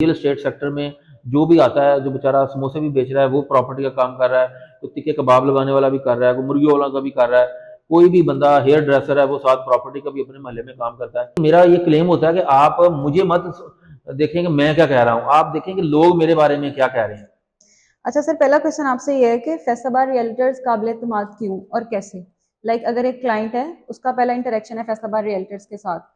Real estate sector में जो भी आता है, जो बेचारा समोसे भी बेच रहा है वो प्रॉपर्टी का काम कर रहा है, तो तिक्के कबाब लगाने वाला भी कर रहा है, कोई मुर्गियों वाला का भी कर रहा है, कोई भी बंदा हेयर ड्रेसर है वो साथ प्रॉपर्टी का भी अपने मोहल्ले में काम करता है। मेरा ये क्लेम होता है कि आप मुझे मत देखें कि मैं क्या कह रहा हूँ, आप देखें कि लोग मेरे बारे में क्या कह रहे हैं। अच्छा सर, पहला क्वेश्चन आपसे ये है कि फैसलाबाद रियल्टर्स काबिल एतमाद क्यों और कैसे? अगर एक क्लाइंट है, उसका पहला इंटरेक्शन है फैसलाबाद रियल्टर्स के साथ,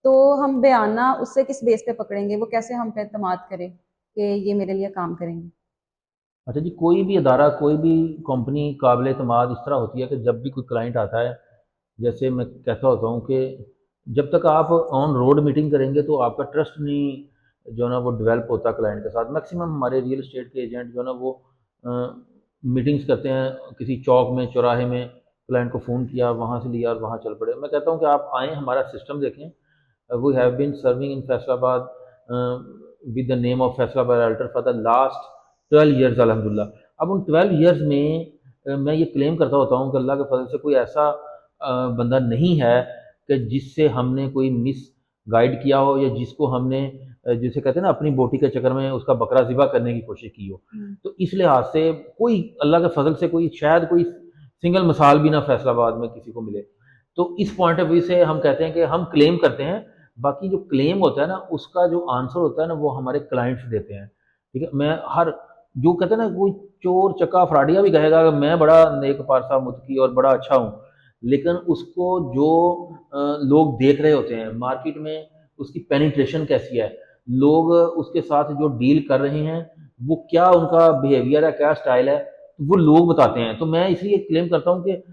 तो हम बयाना उससे किस बेस पे पकड़ेंगे? वो कैसे हम पे एतमाद करे कि ये मेरे लिए काम करेंगे? अच्छा जी, कोई भी अदारा, कोई भी कंपनी काबिल एतमाद इस तरह होती है कि जब भी कोई क्लाइंट आता है, जैसे मैं कहता होता हूँ कि जब तक आप ऑन रोड मीटिंग करेंगे तो आपका ट्रस्ट नहीं जो है ना वो डेवलप होता क्लाइंट के साथ। मैक्सिमम हमारे रियल एस्टेट के एजेंट जो है ना वो मीटिंग्स करते हैं किसी चौक में, चौराहे में, क्लाइंट को फ़ोन किया, वहाँ से लिया और वहाँ चल पड़े। मैं कहता हूँ कि आप आएँ, हमारा सिस्टम देखें। We have been serving in Faisalabad with the name of Faisalabad realtor for the last 12 years अल्हम्दुलिल्लाह। अब उन 12 ईयर्स में मैं ये क्लेम करता होता हूँ कि अल्लाह के फजल से कोई ऐसा बंदा नहीं है कि जिससे हमने कोई मिस गाइड किया हो, या जिसको हमने जिसे कहते हैं ना अपनी बोटी के चक्कर में उसका बकरा ज़िबा करने की कोशिश की हो। तो इस लिहाज से कोई अल्लाह के फजल से कोई शायद कोई सिंगल मिसाल भी ना फैसलाबाद में किसी को मिले। तो इस पॉइंट ऑफ व्यू से हम कहते हैं कि हम क्लेम करते हैं, बाकी जो क्लेम होता है ना उसका जो आंसर होता है ना वो हमारे क्लाइंट्स देते हैं। ठीक है, मैं हर जो कहते हैं ना कोई चोर चक्का फ्राडिया भी कहेगा कि मैं बड़ा नेक पारसा मुत्की और बड़ा अच्छा हूँ, लेकिन उसको जो लोग देख रहे होते हैं मार्केट में, उसकी पेनिट्रेशन कैसी है, लोग उसके साथ जो डील कर रहे हैं वो क्या उनका बिहेवियर है, क्या स्टाइल है, वो लोग बताते हैं। तो मैं इसलिए क्लेम करता हूँ कि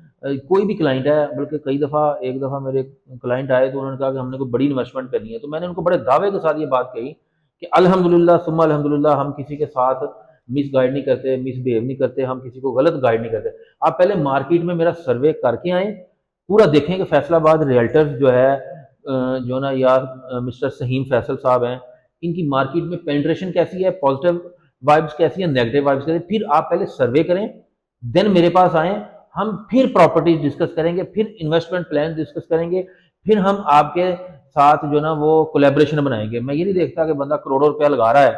कोई भी क्लाइंट है, बल्कि कई दफ़ा एक दफ़ा मेरे क्लाइंट आए तो उन्होंने कहा कि हमने कोई बड़ी इन्वेस्टमेंट करनी है, तो मैंने उनको बड़े दावे के साथ ये बात कही कि अल्हम्दुलिल्लाह सुम्मा अल्हम्दुलिल्लाह हम किसी के साथ मिस गाइड नहीं करते, मिस बिहेव नहीं करते, हम किसी को गलत गाइड नहीं करते। आप पहले मार्केट में मेरा सर्वे करके आएँ, पूरा देखें कि फैसलाबाद रियल्टर्स जो है जो ना यार मिस्टर सहीम फैसल साहब हैं, इनकी मार्केट में पेनिट्रेशन कैसी है, पॉजिटिव वाइब्स कैसी है, नेगेटिव वाइब्स कैसी है, फिर आप पहले सर्वे करें, देन मेरे पास आएँ, हम फिर प्रॉपर्टी डिस्कस करेंगे, फिर इन्वेस्टमेंट प्लान डिस्कस करेंगे, फिर हम आपके साथ जो ना वो कोलैबोरेशन बनाएँगे। मैं ये नहीं देखता कि बंदा करोड़ों रुपया लगा रहा है,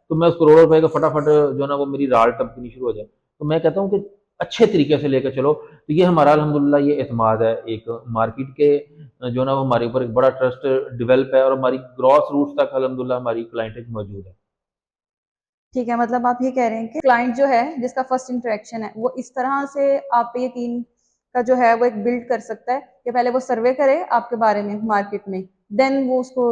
तो मैं उस करोड़ों रुपए का फटाफट जो ना वो मेरी राल टपकनी शुरू हो जाए। तो मैं कहता हूँ कि अच्छे तरीके से लेकर चलो, तो ये हमारा अल्हम्दुलिल्लाह ये एतमाद है एक मार्केट के जो ना वो हमारे ऊपर एक बड़ा ट्रस्ट डेवलप है, और हमारी ग्रॉस रूट्स तक अल्हम्दुलिल्लाह हमारी क्लाइंटेज मौजूद है। ठीक है, मतलब आप ये कह रहे हैं कि क्लाइंट जो है जिसका फर्स्ट इंटरेक्शन है वो इस तरह से आप पे यकीन का जो है वो एक बिल्ड कर सकता है कि पहले वो सर्वे करे आपके बारे में मार्केट में, देन वो उसको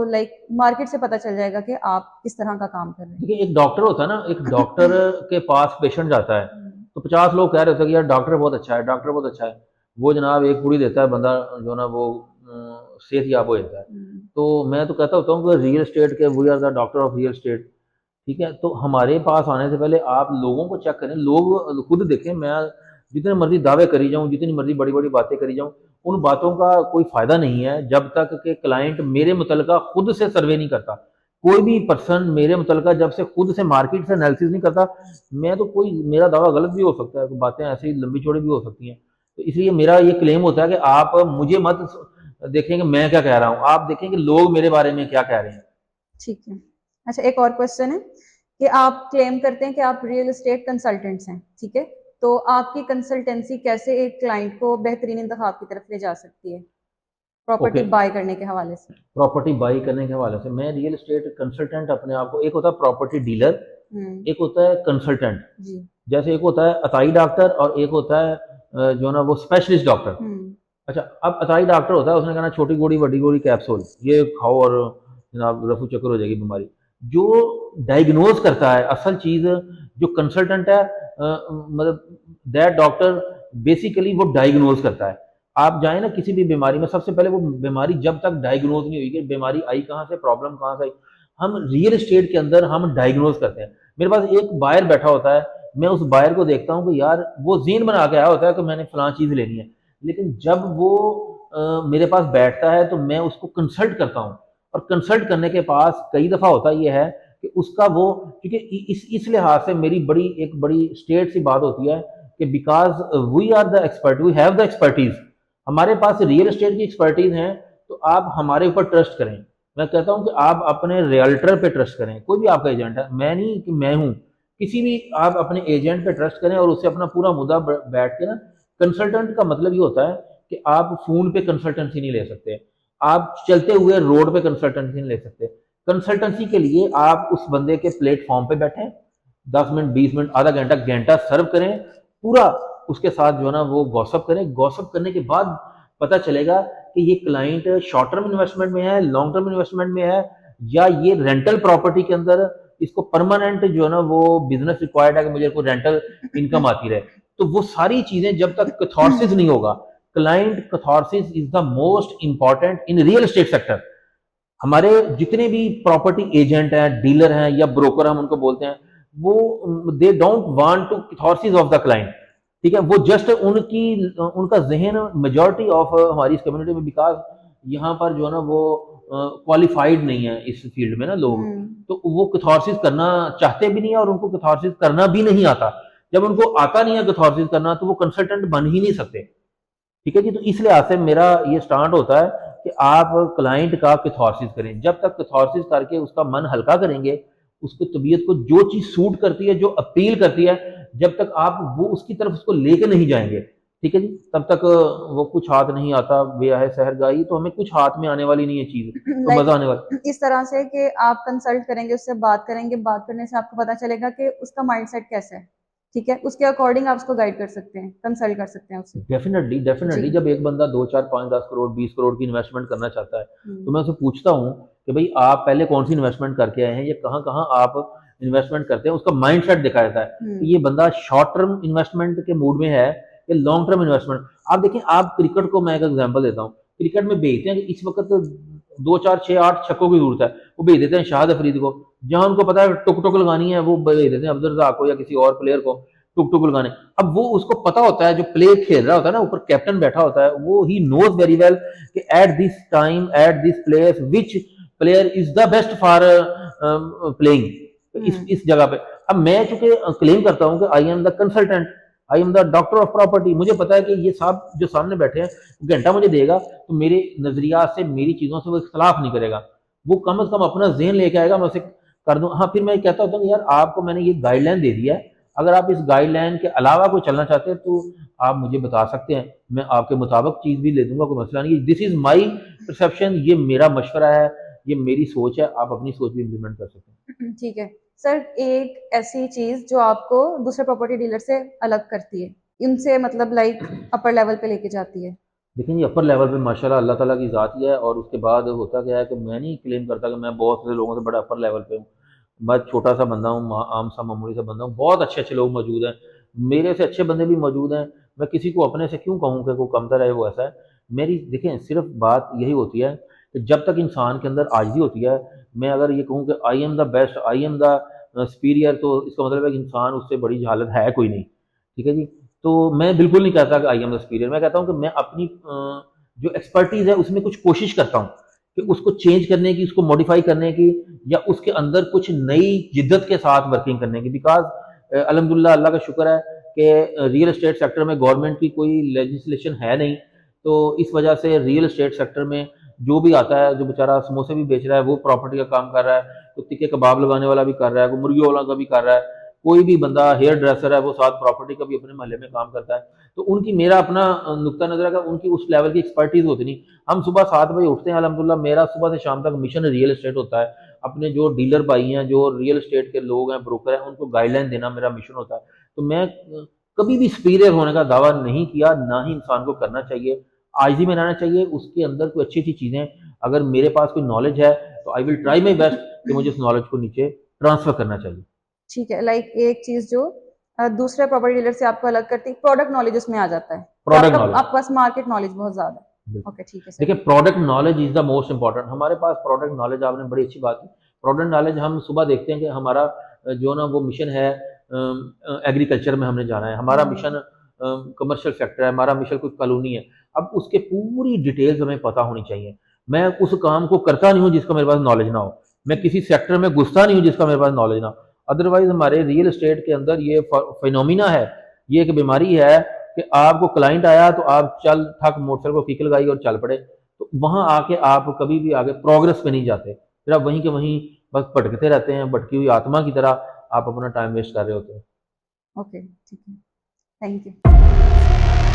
मार्केट से पता चल जाएगा कि आप किस तरह का काम कर रहे हैं। देखिए, एक डॉक्टर होता है ना, एक डॉक्टर के पास पेशेंट जाता है, तो 50 लोग कह रहे होते हैं कि यार डॉक्टर बहुत अच्छा है, डॉक्टर बहुत अच्छा है। वो जनाब एक पूरी देता है बंदा, जो ना वो सेहतयाब हो जाता है। तो मैं तो कहता होता हूँ कि रियल एस्टेट के we are the doctor of real estate. ठीक है, तो हमारे पास आने से पहले आप लोगों को चेक करें, लोग खुद देखें। मैं जितने मर्जी दावे करी जाऊँ, जितनी मर्जी बड़ी बड़ी बातें करी जाऊँ, उन बातों का कोई फ़ायदा नहीं है जब तक कि क्लाइंट मेरे मुतलका खुद से सर्वे नहीं करता। कोई भी पर्सन मेरे मुतलका जब से खुद से मार्केट से एनालिसिस नहीं करता, मैं तो कोई मेरा दावा गलत भी हो सकता है, बातें ऐसे ही लंबी चौड़ी भी हो सकती हैं। तो इसलिए मेरा ये क्लेम होता है कि आप मुझे मत देखें कि मैं क्या कह रहा हूँ, आप देखें कि लोग मेरे बारे में क्या कह रहे हैं। ठीक है। अच्छा, एक और क्वेश्चन है कि आप क्लेम करते हैं कि आप रियल एस्टेट कंसल्टेंट्स हैं, ठीक है? तो आपकी कंसल्टेंसी कैसे एक क्लाइंट को बेहतरीन इंतखाब की तरफ ले जा सकती है, ओके, प्रॉपर्टी बाय करने के हवाले से? प्रॉपर्टी बाई करने के हवाले से मैं रियल एस्टेट कंसल्टेंट अपने आप को, एक होता है प्रॉपर्टी डीलर, हुँ, एक होता है कंसल्टेंट। जी। जैसे एक होता है अताई डॉक्टर और एक होता है जो ना वो स्पेशलिस्ट डॉक्टर। हुँ, अच्छा, अब अताई डॉक्टर होता है, उसने कहना छोटी गोली बड़ी गोली कैप्सूल ये खाओ और जनाब रफू चक्कर हो जाएगी बीमारी। जो डायग्नोज करता है असल चीज़, जो कंसल्टेंट है मतलब दैट डॉक्टर बेसिकली वो डायग्नोज करता है। आप जाए ना किसी भी बीमारी में, सबसे पहले वो बीमारी जब तक डायग्नोज नहीं हुई कि बीमारी आई कहाँ से, प्रॉब्लम कहाँ से आई, हम रियल एस्टेट के अंदर हम डायग्नोज करते हैं। मेरे पास एक बायर बैठा होता है, मैं उस बायर को देखता हूँ कि यार वो जीन बना के आया होता है कि मैंने फलां चीज़ लेनी है, लेकिन जब वो मेरे पास बैठता है तो मैं उसको कंसल्ट करता हूँ, और कंसल्ट करने के पास कई दफ़ा होता ये है कि उसका वो, क्योंकि इस लिहाज से मेरी एक बड़ी स्टेट सी बात होती है कि because we are the expert, we have the expertise, हमारे पास रियल एस्टेट की एक्सपर्टीज हैं, तो आप हमारे ऊपर ट्रस्ट करें। मैं कहता हूँ कि आप अपने रियल्टर पे ट्रस्ट करें, कोई भी आपका एजेंट है, मैं नहीं कि मैं हूँ, किसी भी आप अपने एजेंट पे ट्रस्ट करें और उससे अपना पूरा मुद्दा बैठ के ना, कंसल्टेंट का मतलब ये होता है कि आप फ़ोन पे कंसल्टेंसी नहीं ले सकते, आप चलते हुए रोड पे कंसल्टेंसी नहीं ले सकते। कंसल्टेंसी के लिए आप उस बंदे के प्लेटफ़ॉर्म पे बैठें, 10 मिनट, 20 मिनट, आधा घंटा, घंटा सर्व करें, पूरा उसके साथ जो है ना वो गॉसिप करें। गॉसिप करने के बाद पता चलेगा कि ये क्लाइंट शॉर्ट टर्म इन्वेस्टमेंट में है, लॉन्ग टर्म इन्वेस्टमेंट में है, या ये रेंटल प्रॉपर्टी के अंदर इसको परमानेंट जो है ना वो बिजनेस रिक्वायर्ड है कि मुझे को रेंटल इनकम आती रहे। तो वो सारी चीजें जब तक कैथारसिस नहीं होगा, client catharsis is the most important in real estate sector. हमारे जितने भी प्रॉपर्टी एजेंट हैं, डीलर हैं या ब्रोकर हम उनको बोलते हैं, वो they don't want to catharsis of the client. ठीक है, वो जस्ट उनकी उनका जहन मेजॉरिटी ऑफ हमारी इस कम्युनिटी में, बिकॉज यहाँ पर जो है ना वो क्वालिफाइड नहीं है इस फील्ड में ना लोग, तो वो कैथारसिस करना चाहते भी नहीं है और उनको कैथारसिस करना भी नहीं आता। जब उनको आता नहीं है कैथारसिस करना तो वो कंसल्टेंट बन ही नहीं सकते। ठीक है जी, तो इस लिहाज से मेरा ये स्टांड होता है कि आप क्लाइंट का कैथारसिस करें। जब तक कैथारसिस करके उसका मन हल्का करेंगे, उसकी तबीयत को जो चीज़ सूट करती है, जो अपील करती है, जब तक आप वो उसकी तरफ उसको लेके नहीं जाएंगे, ठीक है जी, तब तक वो कुछ हाथ नहीं आता, बेया है सहरगाही, तो हमें कुछ हाथ में आने वाली नहीं है चीज़, तो लाइक मज़ा आने वाला। इस तरह से कि आप कंसल्ट करेंगे, उससे बात करेंगे, बात करने से आपको पता चलेगा कि उसका माइंडसेट कैसा है, ठीक है, उसके अकॉर्डिंग आप उसको गाइड कर सकते हैं, कंसल्ट कर सकते हैं उससे। डेफिनेटली जी। डेफिनेटली, जब एक बंदा 2, 4, 5, 10 करोड़, 20 करोड़ की इन्वेस्टमेंट करना चाहता है, तो हम्म। मैं उसे पूछता हूँ कि भाई आप पहले कौन सी इन्वेस्टमेंट करके आए हैं, या कहाँ कहाँ आप इन्वेस्टमेंट करते हैं, उसका माइंड सेट दिखा जाता है कि ये बंदा शॉर्ट टर्म इन्वेस्टमेंट के मूड में है या लॉन्ग टर्म इन्वेस्टमेंट। आप देखें, आप क्रिकेट को मैं एक एग्जाम्पल देता हूँ, क्रिकेट में भेजते हैं कि इस वक्त 2, 4, 6, 8 छक्कों की जरूरत है, वो भेज देते हैं शाहिद अफरीदी को। जहां उनको पता है टुक टुक लगानी है, वो भेज देते हैं अब्दुल रज़ाक को या किसी और प्लेयर को टुक टुक लगाने। अब वो उसको पता होता है, जो प्लेयर खेल रहा होता है ना, ऊपर कैप्टन बैठा होता है, वो ही नोज वेरी वेल कि at this time, at this place, which player is the best for playing इस जगह पे। अब मैं चूंकि क्लेम करता हूं कि I am the consultant, I am the doctor of property, मुझे पता है कि ये साहब जो सामने बैठे हैं, घंटा मुझे देगा तो मेरे नजरियात से, मेरी चीजों से वो इख्तलाफ नहीं करेगा, वो कम से कम अपना जहन लेके आएगा, मैं उसे कर दूं। हाँ, फिर मैं कहता होता हूँ यार आपको मैंने ये गाइडलाइन दे दिया है, अगर आप इस गाइडलाइन के अलावा कोई चलना चाहते हैं तो आप मुझे बता सकते हैं, मैं आपके मुताबिक चीज़ भी ले दूंगा, कोई मसला नहीं। दिस इज़ माई परसेप्शन, ये मेरा मशवरा है, ये मेरी सोच है, आप अपनी सोच भी इम्प्लीमेंट कर सकते हैं। ठीक है सर, एक ऐसी चीज जो आपको दूसरे प्रॉपर्टी डीलर से अलग करती है, इनसे मतलब लाइक अपर लेवल पे लेके जाती है। लेकिन ये अपर लेवल पे माशाल्लाह अल्लाह ताला की ज़ात ही है, और उसके बाद होता क्या है कि मैं नहीं क्लेम करता कि मैं बहुत से लोगों से बड़ा अपर लेवल पे हूँ। मैं छोटा सा बंदा हूँ, आम सा मामूली सा बंदा हूँ, बहुत अच्छे अच्छे लोग मौजूद हैं, मेरे से अच्छे बंदे भी मौजूद हैं। मैं किसी को अपने से क्यों कहूँ कि वो कमतर है, वो ऐसा है। मेरी देखें, सिर्फ बात यही होती है कि जब तक इंसान के अंदर आजिज़ी होती है, मैं अगर ये कहूँ कि I am the best, I am the superior, तो इसका मतलब है कि इंसान उससे बड़ी हालत है कोई नहीं। ठीक है जी, तो मैं बिल्कुल नहीं कहता कि आई एम द सुपीरियर, मैं कहता हूँ कि मैं अपनी जो एक्सपर्टीज़ है उसमें कुछ कोशिश करता हूँ कि उसको चेंज करने की, उसको मॉडिफाई करने की, या उसके अंदर कुछ नई जिद्दत के साथ वर्किंग करने की। बिकॉज अल्हम्दुलिल्लाह, अल्लाह का शुक्र है कि रियल एस्टेट सेक्टर में गवर्नमेंट की कोई लेजिस्लेशन है नहीं, तो इस वजह से रियल एस्टेट सेक्टर में जो भी आता है, जो बेचारा समोसे भी बेच रहा है वो प्रॉपर्टी का काम कर रहा है, तो तिक्के कबाब लगाने वाला भी कर रहा है, वो मुर्गी वाला का भी कर रहा है, कोई भी बंदा हेयर ड्रेसर है वो साथ प्रॉपर्टी का भी अपने मोहल्ले में काम करता है। तो उनकी, मेरा अपना नुक्ता नजर है कि उनकी उस लेवल की एक्सपर्टीज होती नहीं। हम सुबह 7 बजे उठते हैं, अल्हम्दुलिल्लाह मेरा सुबह से शाम तक मिशन रियल एस्टेट होता है, अपने जो डीलर भाई हैं, जो रियल एस्टेट के लोग हैं, ब्रोकर हैं, उनको गाइडलाइन देना मेरा मिशन होता है। तो मैं कभी भी सुपीरियर होने का दावा नहीं किया, ना ही इंसान को करना चाहिए। आजिज़ी में रहना चाहिए, उसके अंदर कोई अच्छी अच्छी चीज़ें, अगर मेरे पास कोई नॉलेज है तो I will try my best कि मुझे उस नॉलेज को नीचे ट्रांसफर करना चाहिए। ठीक है, लाइक एक चीज जो दूसरे प्रॉपर्टी डीलर से आपको अलग करती है, प्रोडक्ट नॉलेज उसमें आ जाता है कि प्रोडक्ट नॉलेज, आपके पास मार्केट नॉलेज बहुत ज्यादा है। ओके, ठीक है सर। देखिए, product knowledge is the most important. हमारे पास प्रोडक्ट नॉलेज, आपने बड़ी अच्छी बात की, प्रोडक्ट नॉलेज हम सुबह देखते हैं कि हमारा जो ना वो मिशन है, एग्रीकल्चर में हमने जाना है, हमारा मिशन कमर्शियल सेक्टर है, हमारा मिशन कोई कॉलोनी है। अब उसके पूरी डिटेल्स हमें पता होनी चाहिए। मैं उस काम को करता नहीं हूँ जिसका मेरे पास नॉलेज ना हो, मैं किसी सेक्टर में घुसता नहीं हूँ जिसका मेरे पास नॉलेज ना हो। अदरवाइज हमारे रियल एस्टेट के अंदर ये फिनोमिना है, ये एक बीमारी है कि आपको क्लाइंट आया तो आप चल थक मोटरसाइकिल को किक लगाई और चल पड़े, तो वहाँ आके आप कभी भी आगे प्रोग्रेस पे नहीं जाते, फिर आप वहीं के वहीं बस भटकते रहते हैं, भटकी हुई आत्मा की तरह आप अपना टाइम वेस्ट कर रहे होते हैं। ओके, ठीक है। Thank you.